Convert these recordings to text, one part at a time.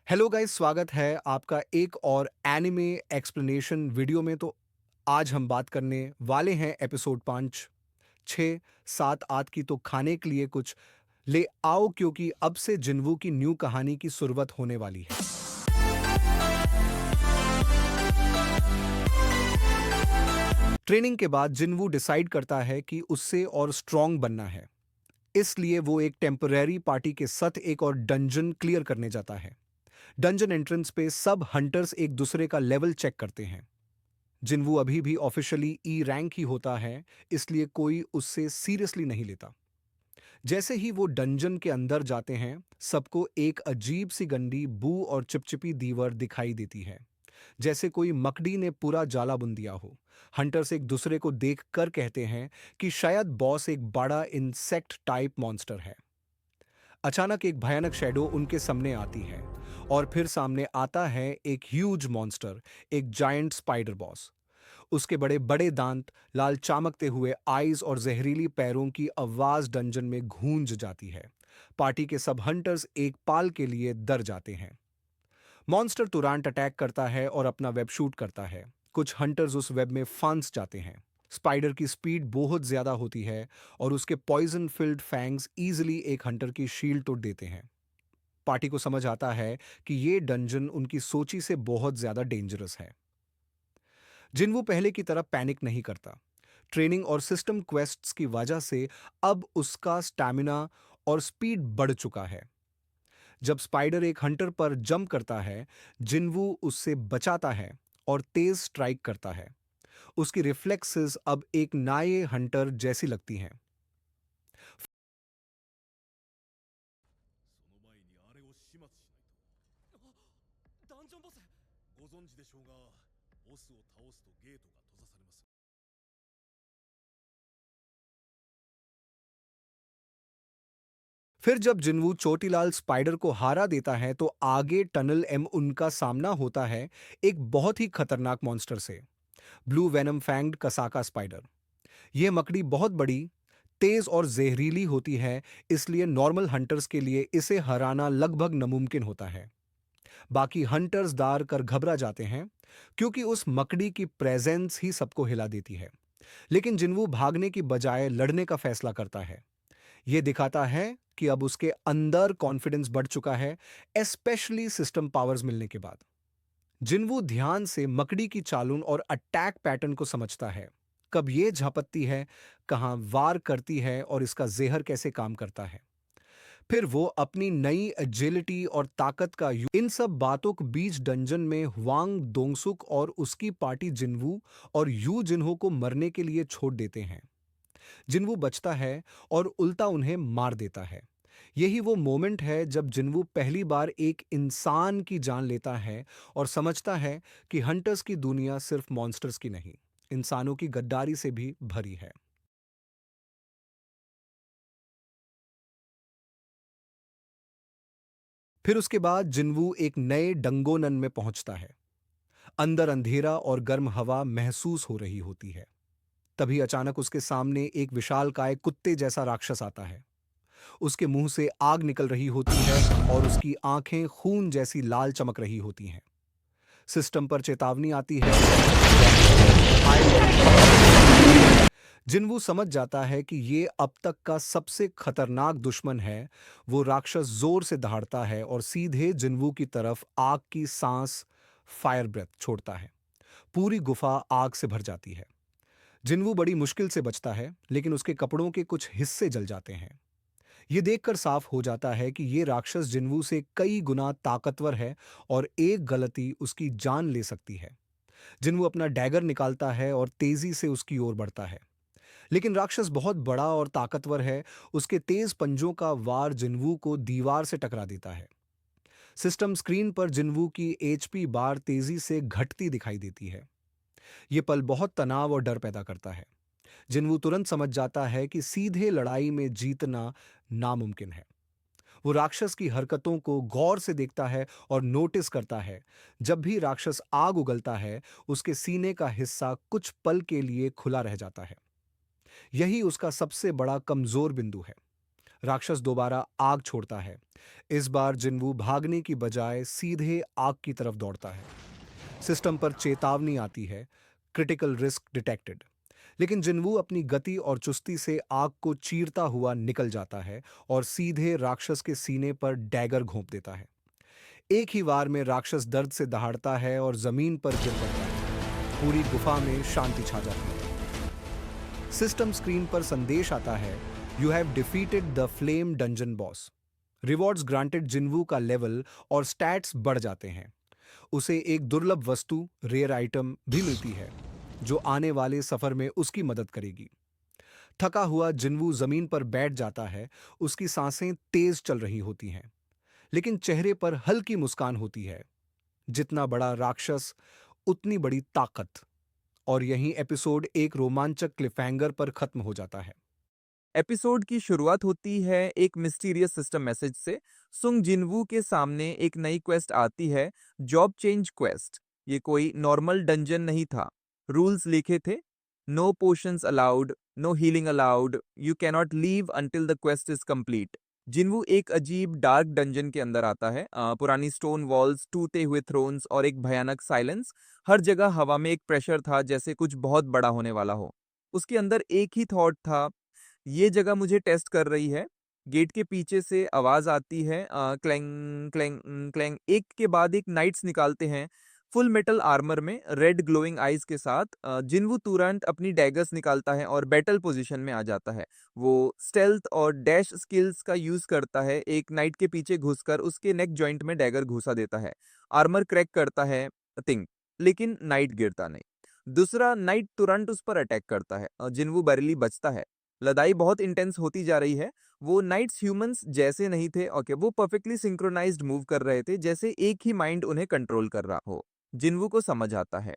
Hello guys, स्वागत है आपका एक और एनिमे एक्सप्लेनेशन वीडियो में। तो आज हम बात करने वाले हैं एपिसोड 5, 6, 7, 8 की। तो खाने के लिए कुछ ले आओ, क्योंकि अब से जिन्वू की न्यू कहानी की शुरुआत होने वाली है। ट्रेनिंग के बाद जिन्वू डिसाइड करता है कि उससे और स्ट्रांग बनना है। इसलिए वो एक टेम्पररी पार्टी के साथ एक और डंजन क्लियर करने जाता है। डंजन एंट्रेंस पे सब हंटर्स एक दूसरे का लेवल चेक करते हैं। जिन्वू अभी भी ऑफिशियली ई रैंक ही होता है, इसलिए कोई उससे सीरियसली नहीं लेता। जैसे ही वो डंजन के अंदर जाते हैं, सबको एक अजीब सी गंदी बू और चिपचिपी दीवार दिखाई देती है, जैसे कोई मकड़ी ने पूरा जाला बुन दिया हो। हंटर्स एक दूसरे को देख कर कहते हैं कि शायद बॉस एक बड़ा इंसेक्ट टाइप मॉन्स्टर है। अचानक एक भयानक शैडो उनके सामने आती है, और फिर सामने आता है एक ह्यूज मॉन्स्टर, एक जायंट स्पाइडर बॉस। उसके बड़े बड़े दांत, लाल चमकते हुए आईज और जहरीली पैरों की आवाज डंजन में गूंज जाती है। पार्टी के सब हंटर्स एक पाल के लिए डर जाते हैं। मॉन्स्टर तुरंत अटैक करता है और अपना वेब शूट करता है। कुछ हंटर्स उस वेब में फंस जाते हैं। स्पाइडर की स्पीड बहुत ज्यादा होती है, और उसके पॉइजन फिल्ड फैंग्स इजीली एक हंटर की शील्ड तोड़ देते हैं। पार्टी को समझ आता है कि ये डंजन उनकी सोची से बहुत ज्यादा डेंजरस है। जिन्वू पहले की तरह पैनिक नहीं करता। ट्रेनिंग और सिस्टम क्वेस्ट्स की वजह से अब उसका स्टैमिना और स्पीड बढ़ चुका है। जब स्पाइडर एक हंटर पर जंप करता है, जिन्वू उससे बचाता है और तेज स्ट्राइक करता है। उसकी रिफ्लेक्सेस अब एक नए हंटर जैसी लगती हैं। その前にあれを始末しないと。ダンジョンボス。ご存知でしょうが、ボスを倒すとゲートが閉ざされます。फिर जब जिन्वू चोटीलाल स्पाइडर को हारा देता है, तो आगे टनल एम उनका सामना होता है एक बहुत ही खतरनाक मॉन्स्टर से, ब्लू वेनम फैंग्ड कसाका स्पाइडर। यह मकड़ी बहुत बड़ी, तेज और जहरीली होती है, इसलिए नॉर्मल हंटर्स के लिए इसे हराना लगभग नामुमकिन होता है। बाकी हंटर्स दार कर घबरा जाते हैं, क्योंकि उस मकड़ी की प्रेजेंस ही सबको हिला देती है। लेकिन जिन्वू भागने की बजाय लड़ने का फैसला करता है। यह दिखाता है कि अब उसके अंदर कॉन्फिडेंस बढ़ चुका है, स्पेशली सिस्टम पावर्स मिलने के बाद। जिन्वू ध्यान से मकड़ी की चालून और अटैक पैटर्न को समझता है। कब ये झपटती है, कहां वार करती है, और इसका जेहर कैसे काम करता है। फिर वो अपनी नई एजिलिटी और ताकत का इन सब बातों के बीच डंजन में हुआंग दोंगसुक और उसकी पार्टी जिन्वू और यू जिन्हो को मरने के लिए छोड़ देते हैं। जिन्वू बचता है और उल्टा उन्हें मार देता है। यही वो मोमेंट है जब जिन्वू पहली बार एक इंसान की जान लेता है और समझता है कि हंटर्स की दुनिया सिर्फ मॉन्स्टर्स की नहीं, इंसानों की गद्दारी से भी भरी है। फिर उसके बाद जिन्वू एक नए डंगोनन में पहुंचता है। अंदर अंधेरा और गर्म हवा महसूस हो रही होती है। तभी अचानक उसके सामने एक विशालकाय कुत्ते जैसा राक्षस आता है। उसके मुंह से आग निकल रही होती है, और उसकी आंखें खून जैसी लाल चमक रही होती हैं। सिस्टम पर चेतावनी आती है। जिन्वू समझ जाता है कि ये अब तक का सबसे खतरनाक दुश्मन है। वो राक्षस जोर से दहाड़ता है और सीधे जिन्वू की तरफ आग की सांस, फायर ब्रेथ छोड़ता है। पूरी गुफा आग से भर जाती है। जिन्वू बड़ी मुश्किल से बचता है, लेकिन उसके कपड़ों के कुछ हिस्से जल जाते हैं। ये देखकर साफ हो जाता है कि ये राक्षस जिन्वू से कई गुना ताकतवर है, और एक गलती उसकी जान ले सकती है। जिन्वू अपना डैगर निकालता है और तेजी से उसकी ओर बढ़ता है। लेकिन राक्षस बहुत बड़ा और ताकतवर है। उसके तेज पंजों का वार जिन्वू को दीवार से टकरा देता है। सिस्टम स्क्रीन पर जिन्वू की एचपी बार तेजी से घटती दिखाई देती है। ये पल बहुत तनाव और डर पैदा करता है। जिन्वू तुरंत समझ जाता है कि सीधे लड़ाई में जीतना नामुमकिन है। वो राक्षस की हरकतों को गौर से देखता है और नोटिस करता है। जब भी राक्षस आग उगलता है, उसके सीने का हिस्सा कुछ पल के लिए खुला रह जाता है। यही उसका सबसे बड़ा कमजोर बिंदु है। राक्षस दोबारा आग छोड़ता है। इस बार जिन्वू भागने की बजाय सीधे आग की तरफ दौड़ता है। सिस्टम पर चेतावनी आती है, क्रिटिकल रिस्क डिटेक्टेड। लेकिन जिन्वू अपनी गति और चुस्ती से आग को चीरता हुआ निकल जाता है और सीधे राक्षस के सीने पर डैगर घोंप देता है। एक ही वार में राक्षस दर्द से दहाड़ता है और जमीन पर गिर पड़ता है। पूरी गुफा में शांति छा जाती है। सिस्टम स्क्रीन पर संदेश आता है, you have defeated the flame dungeon boss. Rewards granted जिन्वू का लेवल और स्टैट्स बढ़ जाते हैं। उसे एक दुर्लभ वस्तु, रेयर आइटम भी मिलती है जो आने वाले सफर में उसकी मदद करेगी। थका हुआ जिन्वू जमीन पर बैठ जाता है। उसकी सांसें तेज चल रही होती हैं, लेकिन चेहरे पर हल्की मुस्कान होती है। जितना बड़ा राक्षस, उतनी बड़ी ताकत। और यहीं एपिसोड एक रोमांचक क्लिफहैंगर पर खत्म हो जाता है। एपिसोड की शुरुआत होती है एक मिस्टीरियस सिस्टम मैसेज से। सुंग जिनवू के सामने एक नई क्वेस्ट आती है, जॉब चेंज क्वेस्ट। ये कोई नॉर्मल डंजन नहीं था। रूल्स लिखे थे, no potions allowed, no healing allowed, you cannot leave until the quest is complete. Jinwoo एक अजीब डार्क डंजन के अंदर आता है। पुरानी स्टोन वॉल्स, टूटे हुए थ्रोन्स और एक भयानक साइलेंस। हर जगह हवा में एक प्रेशर था, जैसे कुछ बहुत बड़ा होने वाला हो। उसके अंदर एक ही थॉट था, ये जगह मुझे टेस्ट कर रही है। गेट के पीछे से आवाज आती है, क्लैंग क्लैंग क्लैंग। एक के बाद एक नाइट्स निकालते हैं फुल मेटल आर्मर में, रेड ग्लोइंग आईज के साथ। जिन्वू तुरंत अपनी डैगर्स निकालता है और बैटल पोजीशन में आ जाता है। वो स्टेल्थ और डैश स्किल्स का यूज करता है। एक नाइट के पीछे घुसकर उसके नेक जॉइंट में डैगर घुसा देता है। आर्मर क्रैक करता है थिंक, लेकिन नाइट गिरता नहीं। दूसरा नाइट तुरंत उस पर अटैक करता है। जिन्वू बरीली बचता है। लड़ाई बहुत इंटेंस होती जा रही है। वो नाइट्स ह्यूमंस जैसे नहीं थे। ओके, वो परफेक्टली सिंक्रोनाइज्ड मूव कर रहे थे, जैसे एक ही माइंड उन्हें कंट्रोल कर रहा हो। जिन्वू को समझ आता है,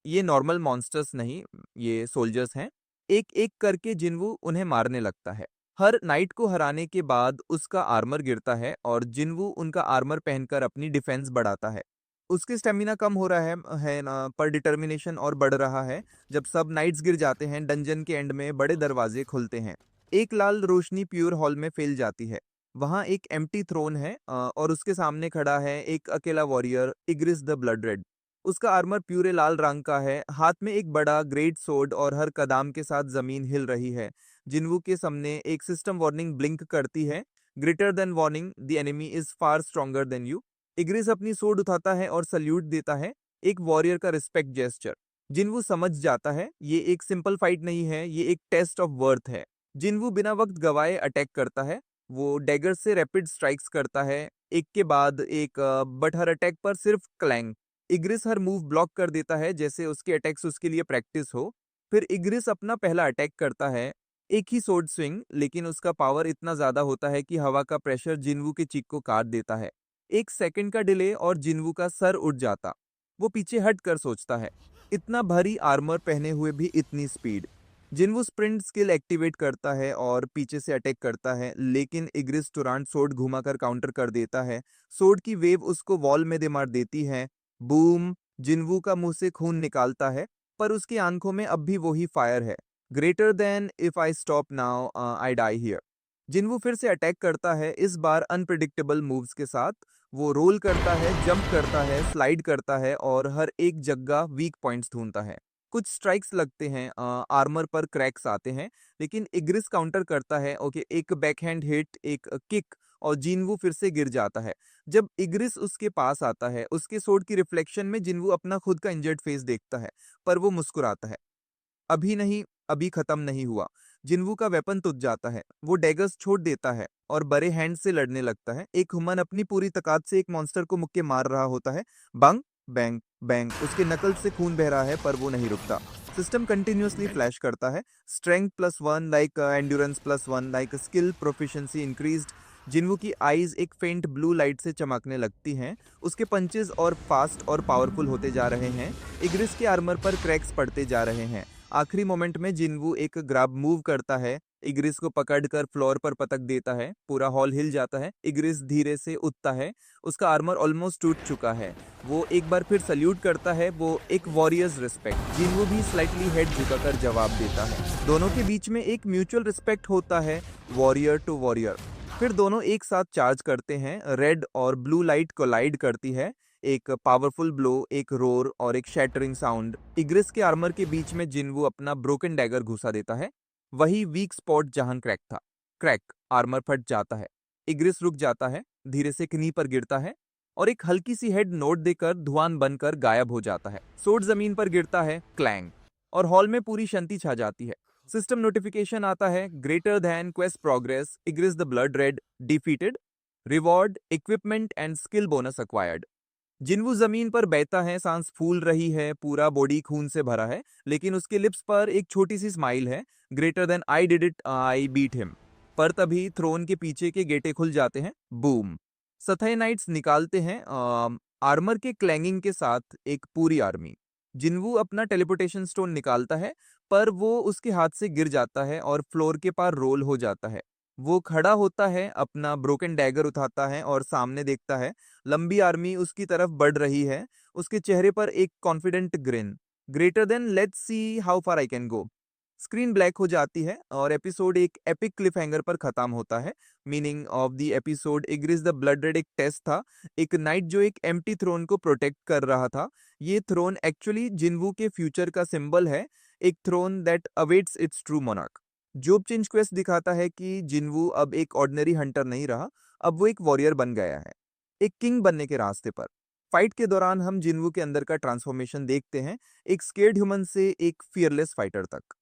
ये नॉर्मल मॉन्स्टर्स नहीं, ये सोल्जर्स हैं। एक एक करके जिन्वू उन्हें मारने लगता है। हर नाइट को हराने के बाद उसका आर्मर गिरता है और जिन्वू उनका आर्मर पहनकर अपनी डिफेंस बढ़ाता है। उसकी स्टेमिना कम हो रहा है ना, पर डिटर्मिनेशन और बढ़ रहा है। जब सब नाइट्स गिर जाते हैं, डंजन के एंड में बड़े दरवाजे खुलते हैं। एक लाल रोशनी प्योर हॉल में फैल जाती है। वहां एक एम्प्टी थ्रोन है और उसके सामने खड़ा है एक अकेला वॉरियर, इग्रिस द ब्लड रेड। उसका आर्मर प्यूरे लाल रंग का है, हाथ में एक बड़ा ग्रेट सोर्ड और हर कदम के साथ जमीन हिल रही है। जिन्वू के सामने एक सिस्टम वार्निंग ब्लिंक करती है, greater than warning, the enemy is far stronger than you. Igris अपनी सोर्ड उठाता है और सल्यूट देता है, एक वॉरियर का रिस्पेक्ट जेस्चर। जिन्वू समझ जाता है ये एक सिंपल फाइट नहीं है, ये एक टेस्ट ऑफ वर्थ है। जिन्वू बिना वक्त गवाए अटैक करता है। वो डैगर से रैपिड स्ट्राइक्स करता है, एक के बाद एक, बट हर अटैक पर सिर्फ क्लैंग। इग्रिस हर मूव ब्लॉक कर देता है, जैसे उसके अटैक्स उसके लिए प्रैक्टिस हो। फिर इग्रिस अपना पहला अटैक करता है, एक ही सोर्ड स्विंग, लेकिन उसका पावर इतना ज्यादा होता है कि हवा का प्रेशर जिन्वू के चीक को काट देता है। एक सेकंड का डिले और जिन्वू का सर उठ जाता। वो पीछे हट कर सोचता है, इतना भारी आर्मर पहने हुए भी इतनी स्पीड। जिन्वू स्प्रिंट स्किल एक्टिवेट करता है और पीछे से अटैक करता है, लेकिन इग्रिस तुरंत सोर्ड घुमाकर काउंटर कर देता है। सोर्ड की वेव उसको वॉल में दे मार देती है। बूम! जिन्वू का मुंह से खून निकालता है, पर उसकी आंखों में अब भी वही फायर है। Greater then if I stop now I die here. Jinwoo फिर से अटैक करता है, इस बार अनप्रिडिक्टेबल मूव्स के साथ। वो रोल करता है, जंप करता है, स्लाइड करता है और हर एक जगह वीक पॉइंट्स ढूंढता है। कुछ स्ट्राइक्स लगते हैं, आर्मर पर क्रैक्स आते हैं, लेकिन इग्रिस काउंटर करता है। ओके, एक बैकहैंड हिट, एक किक, और जिन्वू फिर से गिर जाता है। जब इग्रिस उसके पास आता है, उसके सोर्ड की रिफ्लेक्शन में जिन्वू अपना खुद का इंजर्ड फेस देखता है, पर वो मुस्कुराता है। अभी नहीं, अभी खत्म नहीं हुआ। जिन्वू का वेपन तुझ जाता है। वो डैगर्स छोड़ देता है और बड़े हैंड से लड़ने लगता है। एक ह्यूमन अपनी पूरी ताकत से एक मॉन्स्टर को मुक्के मार रहा होता है। बंग बैंग बैंग, उसके नकल से खून बह रहा है, पर वो नहीं रुकता। सिस्टम कंटिन्यूअसली फ्लैश करता है, strength +1 like endurance +1 like skill proficiency increased. जिन्वू की आईज एक फेंट ब्लू लाइट से चमकने लगती हैं। उसके पंचेस और फास्ट और पावरफुल होते जा रहे हैं। इग्रिस के आर्मर पर क्रैक्स पड़ते जा रहे हैं। आखिरी मोमेंट में जिन्वू एक ग्रैब मूव करता है, इग्रिस को पकड़कर फ्लोर पर पटक देता है, पूरा हॉल हिल जाता है। इग्रिस धीरे से उठता है, उसका आर्मर ऑलमोस्ट टूट चुका है। वो एक बार फिर सल्यूट करता है, वो एक वॉरियर्स रिस्पेक्ट। जिन्वू भी स्लाइटली हेड झुकाकर जवाब देता है। दोनों के बीच में एक म्यूचुअल रिस्पेक्ट होता है, वॉरियर टू वॉरियर। फिर दोनों एक साथ चार्ज करते हैं, रेड और ब्लू लाइट कोलाइड करती है, एक पावरफुल ब्लो, एक रोर और एक शैटरिंग साउंड। इग्रिस के आर्मर के बीच में जिन्वू अपना ब्रोकन डैगर घुसा देता है, वही वीक स्पॉट जहां क्रैक था। क्रैक, आर्मर फट जाता है। इग्रिस रुक जाता है, धीरे से कनी पर गिरता है और एक हल्की सी हेड नोट देकर धुआं बनकर गायब हो जाता है। सोड जमीन पर गिरता है, क्लैंग, और हॉल में पूरी शांति छा जाती है। सिस्टम नोटिफिकेशन आता है, greater than quest progress, Igris the blood red defeated, reward, equipment and skill bonus acquired. Jinwoo जमीन पर बैठा है, सांस फूल रही है, पूरा बॉडी खून से भरा है, लेकिन उसके लिप्स पर एक छोटी सी स्माइल है, greater then I did it, I beat him. पर तभी थ्रोन के पीछे के गेटे खुल जाते हैं, बूम। सथाई नाइट्स निकालते हैं आर्मर के क्लैंगिंग के साथ एक पूरी आर्मी। जिन्वू अपना टेलीपोर्टेशन स्टोन निकालता है, पर वो उसके हाथ से गिर जाता है और फ्लोर के पार रोल हो जाता है। वो खड़ा होता है, अपना ब्रोकन डैगर उठाता है और सामने देखता है, लंबी आर्मी उसकी तरफ बढ़ रही है। उसके चेहरे पर एक confident green, greater than let's see how far I can go. Screen black हो जाती है और एपिसोड एक एपिक क्लिफहैंगर पर खत्म होता है। Meaning of the episode, Igris the blood red एक टेस्ट था, एक नाइट जो एक एम्प्टी थ्रोन को प्रोटेक्ट कर रहा था। ये थ्रोन एक्चुअली जिन्वू के फ्यूचर का सिंबल है, एक throne that awaits its true monarch. Job change quest दिखाता है कि जिन्वू अब एक ऑर्डिनरी हंटर नहीं रहा, अब वो एक वॉरियर बन गया है, एक किंग बनने के रास्ते पर। फाइट के दौरान हम जिन्वू के अंदर का ट्रांसफॉर्मेशन देखते हैं, एक स्केर्ड ह्यूमन से एक फियरलेस फाइटर तक।